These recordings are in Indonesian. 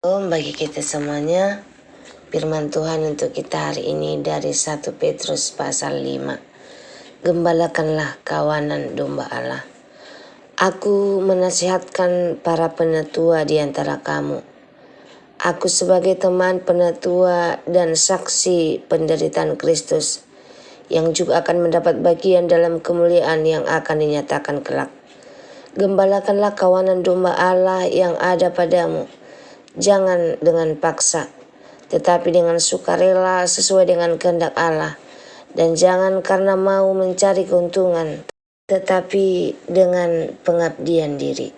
Om bagi kita semuanya, firman Tuhan untuk kita hari ini dari 1 Petrus pasal 5. Gembalakanlah kawanan domba Allah. Aku menasihatkan para penatua di antara kamu. Aku sebagai teman penatua dan saksi penderitaan Kristus, yang juga akan mendapat bagian dalam kemuliaan yang akan dinyatakan kelak. Gembalakanlah kawanan domba Allah yang ada padamu, jangan dengan paksa, tetapi dengan sukarela sesuai dengan kehendak Allah, dan jangan karena mau mencari keuntungan, tetapi dengan pengabdian diri.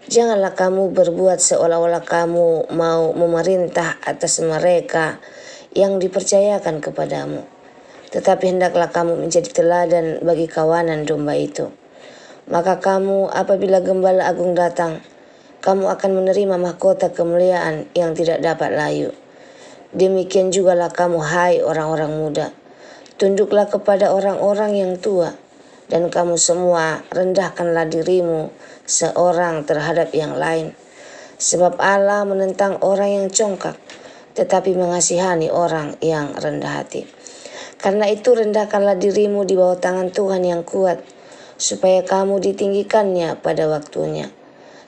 Janganlah kamu berbuat seolah-olah kamu mau memerintah atas mereka yang dipercayakan kepadamu, tetapi hendaklah kamu menjadi teladan bagi kawanan domba itu. Maka kamu apabila Gembala Agung datang, kamu akan menerima mahkota kemuliaan yang tidak dapat layu. Demikian jugalah kamu, hai orang-orang muda. Tunduklah kepada orang-orang yang tua, dan kamu semua rendahkanlah dirimu seorang terhadap yang lain. Sebab Allah menentang orang yang congkak, tetapi mengasihani orang yang rendah hati. Karena itu rendahkanlah dirimu di bawah tangan Tuhan yang kuat, supaya kamu ditinggikannya pada waktunya.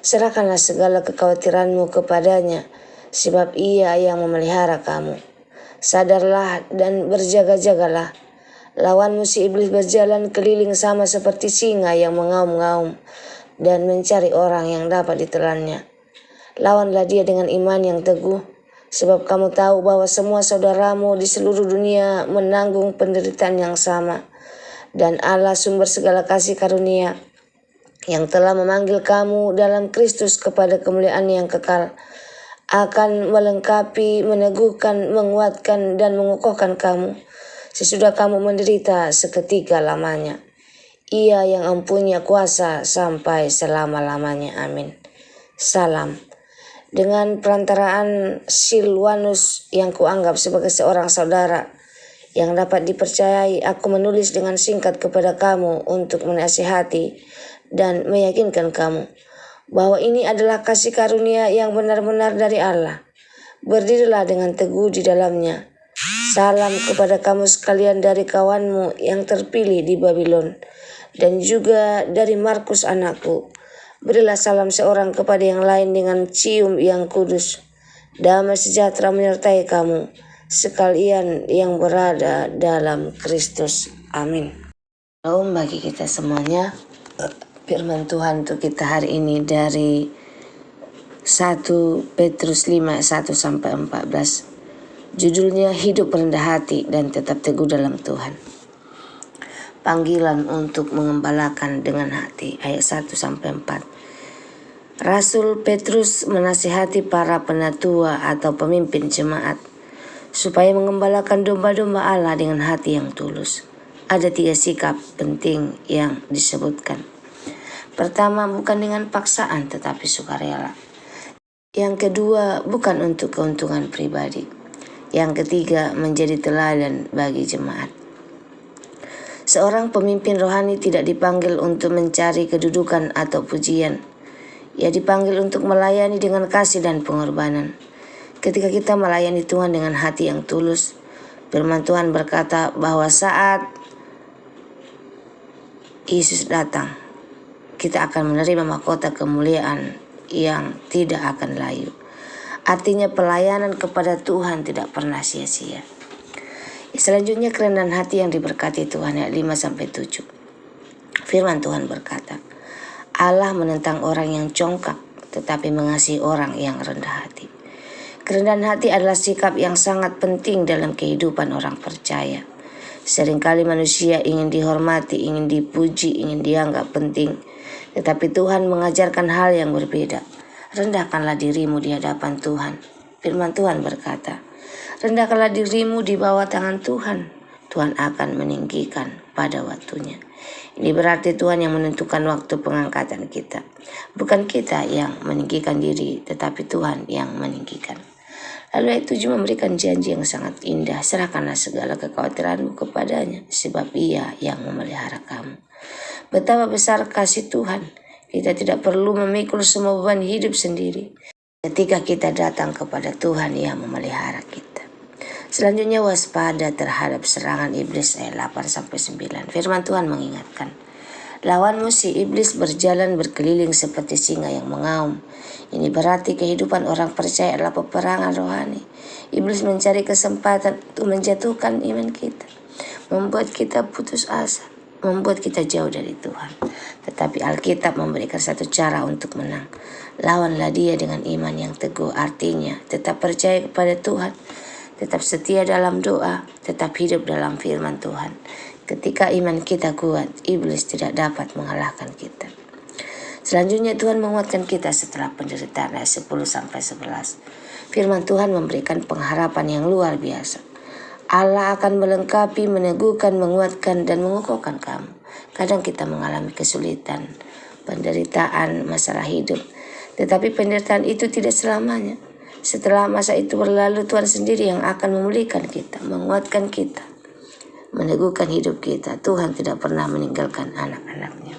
Serahkanlah segala kekhawatiranmu kepadanya, sebab Ia yang memelihara kamu. Sadarlah dan berjaga-jagalah. Lawanmu si iblis berjalan keliling sama seperti singa yang mengaum-ngaum dan mencari orang yang dapat ditelannya. Lawanlah dia dengan iman yang teguh, sebab kamu tahu bahwa semua saudaramu di seluruh dunia menanggung penderitaan yang sama. Dan Allah sumber segala kasih karunia, yang telah memanggil kamu dalam Kristus kepada kemuliaan yang kekal, akan melengkapi, meneguhkan, menguatkan, dan mengukuhkan kamu sesudah kamu menderita seketika lamanya. Ia yang mempunyai kuasa sampai selama-lamanya. Amin. Salam. Dengan perantaraan Silwanus yang kuanggap sebagai seorang saudara yang dapat dipercayai, aku menulis dengan singkat kepada kamu untuk menasihati dan meyakinkan kamu bahwa ini adalah kasih karunia yang benar-benar dari Allah. Berdirilah dengan teguh di dalamnya. Salam kepada kamu sekalian dari kawanmu yang terpilih di Babylon, dan juga dari Markus anakku. Berilah salam seorang kepada yang lain dengan cium yang kudus. Damai sejahtera menyertai kamu sekalian yang berada dalam Kristus. Amin. Shalom bagi kita semuanya. Firman Tuhan untuk kita hari ini dari 1 Petrus 5, 1-14. Judulnya Hidup Rendah Hati dan Tetap Teguh dalam Tuhan. Panggilan untuk mengembalakan dengan hati, ayat 1-4. Rasul Petrus menasihati para penatua atau pemimpin jemaat supaya mengembalakan domba-domba Allah dengan hati yang tulus. Ada 3 sikap penting yang disebutkan. Pertama, bukan dengan paksaan tetapi sukarela. Yang kedua, bukan untuk keuntungan pribadi. Yang ketiga, menjadi teladan bagi jemaat. Seorang pemimpin rohani tidak dipanggil untuk mencari kedudukan atau pujian. Ia dipanggil untuk melayani dengan kasih dan pengorbanan. Ketika kita melayani Tuhan dengan hati yang tulus, firman Tuhan berkata bahwa saat Yesus datang, kita akan menerima mahkota kemuliaan yang tidak akan layu. Artinya pelayanan kepada Tuhan tidak pernah sia-sia. Selanjutnya kerendahan hati yang diberkati Tuhan, ayat 5-7. Firman Tuhan berkata, Allah menentang orang yang congkak, tetapi mengasihi orang yang rendah hati. Kerendahan hati adalah sikap yang sangat penting dalam kehidupan orang percaya. Seringkali manusia ingin dihormati, ingin dipuji, ingin dianggap penting. Tetapi Tuhan mengajarkan hal yang berbeda. Rendahkanlah dirimu di hadapan Tuhan. Firman Tuhan berkata, rendahkanlah dirimu di bawah tangan Tuhan. Tuhan akan meninggikan pada waktunya. Ini berarti Tuhan yang menentukan waktu pengangkatan kita. Bukan kita yang meninggikan diri, tetapi Tuhan yang meninggikan. Lalu itu juga memberikan janji yang sangat indah. Serahkanlah segala kekhawatiranmu kepadanya, sebab Ia yang memelihara kamu. Betapa besar kasih Tuhan. Kita tidak perlu memikul semua beban hidup sendiri. ketika kita datang kepada Tuhan yang memelihara kita. Selanjutnya waspada terhadap serangan iblis ayat 8-9. Firman Tuhan mengingatkan, lawanmu si iblis berjalan berkeliling seperti singa yang mengaum. Ini berarti kehidupan orang percaya adalah peperangan rohani. Iblis mencari kesempatan untuk menjatuhkan iman kita, membuat kita putus asa, membuat kita jauh dari Tuhan. Tetapi Alkitab memberikan satu cara untuk menang. Lawanlah dia dengan iman yang teguh, artinya tetap percaya kepada Tuhan, tetap setia dalam doa, tetap hidup dalam firman Tuhan. Ketika iman kita kuat, iblis tidak dapat mengalahkan kita. Selanjutnya Tuhan menguatkan kita setelah penderitaan ayat 10-11. Firman Tuhan memberikan pengharapan yang luar biasa. Allah akan melengkapi, meneguhkan, menguatkan, dan mengukuhkan kamu. Kadang kita mengalami kesulitan, penderitaan, masalah hidup. Tetapi penderitaan itu tidak selamanya. Setelah masa itu berlalu, Tuhan sendiri yang akan memulihkan kita, menguatkan kita, meneguhkan hidup kita. Tuhan tidak pernah meninggalkan anak-anaknya.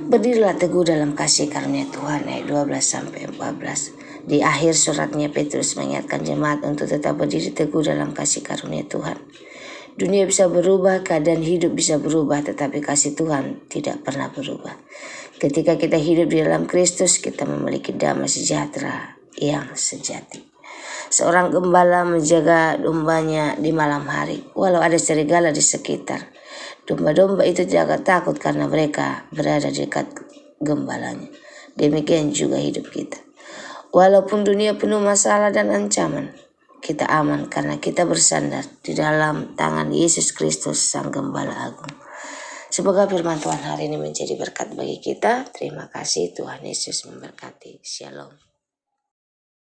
Berdirilah teguh dalam kasih karunia Tuhan ayat 12-14. Di akhir suratnya Petrus mengingatkan jemaat untuk tetap berdiri teguh dalam kasih karunia Tuhan. Dunia bisa berubah, keadaan hidup bisa berubah, tetapi kasih Tuhan tidak pernah berubah. Ketika kita hidup di dalam Kristus, kita memiliki damai sejahtera yang sejati. Seorang gembala menjaga dombanya di malam hari, walau ada serigala di sekitar. Domba-domba itu tidak akan takut karena mereka berada di dekat gembalanya. Demikian juga hidup kita. Walaupun dunia penuh masalah dan ancaman, kita aman karena kita bersandar di dalam tangan Yesus Kristus, Sang Gembala Agung. Semoga firman Tuhan hari ini menjadi berkat bagi kita. Terima kasih, Tuhan Yesus memberkati. Shalom.